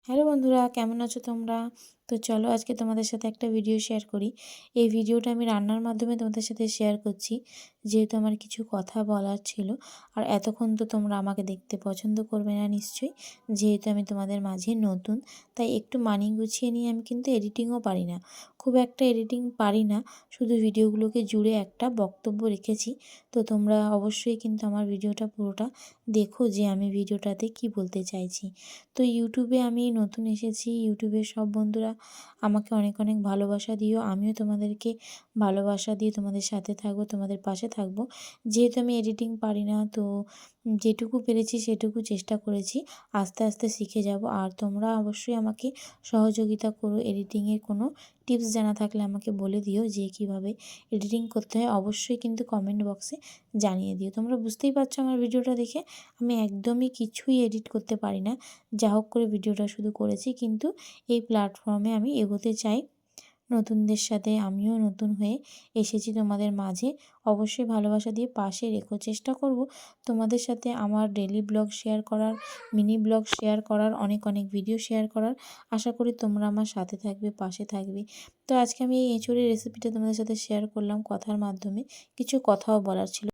Hello বন্ধুরা, কেমন আছো তোমরা? তো চলো আজকে তোমাদের সাথে একটা ভিডিও শেয়ার করি। এই ভিডিওটা আমি রান্নার মাধ্যমে তোমাদের সাথে শেয়ার করছি, যেহেতু আমার কিছু কথা বলার ছিল। আর এতক্ষণ তো তোমরা আমাকে দেখতে পছন্দ করবে না নিশ্চয়ই, যেহেতু আমি তোমাদের মাঝে নতুন। তাই একটু মানিয়ে গুছিয়ে নিয়ে আমি কিন্তু এডিটিংও পারি না, খুব একটা এডিটিং পারি না, শুধু ভিডিওগুলোকে জুড়ে একটা বক্তব্য রেখেছি। তো তোমরা অবশ্যই কিন্তু আমার ভিডিওটা পুরোটা দেখো যে আমি ভিডিওটাতে কি বলতে চাইছি। তো ইউটিউবে আমি নতুন এসেছি, ইউটিউবের সব বন্ধুরা আমাকে অনেক অনেক ভালোবাসা দিও, আমিও তোমাদেরকে ভালোবাসা দিয়ে তোমাদের সাথে থাকবো, তোমাদের পাশে থাকবো। যেহেতু আমি এডিটিং পারি না, তো যেটুকু পেরেছি সেটুকু চেষ্টা করেছি, আস্তে আস্তে শিখে যাব। আর তোমরা অবশ্যই আমাকে সহযোগিতা করো, এডিটিংয়ের কোনো টিপস জানা থাকলে আমাকে বলে দিও যে কীভাবে এডিটিং করতে হয়, অবশ্যই কিন্তু কমেন্ট বক্সে জানিয়ে দিও। তোমরা বুঝতেই পারছো আমার ভিডিওটা দেখে আমি একদমই কিছুই এডিট করতে পারি না, যা হোক করে ভিডিওটা শুধু করেছি। কিন্তু এই প্ল্যাটফর্মে আমি এগোতে চাই, নতুনদের সাথে আমিও নতুন হয়ে এসেছি তোমাদের মাঝে। অবশ্যই ভালোবাসা দিয়ে পাশে রেখো, চেষ্টা করব তোমাদের সাথে আমার ডেলি ব্লগ শেয়ার করার, মিনি ব্লগ শেয়ার করার, অনেক অনেক ভিডিও শেয়ার করার। আশা করি তোমরা আমার সাথে থাকবে, পাশে থাকবে। তো আজকে আমি এই এঁচোড়ের রেসিপিটা তোমাদের সাথে শেয়ার করলাম কথার মাধ্যমে, কিছু কথাও বলার ছিল।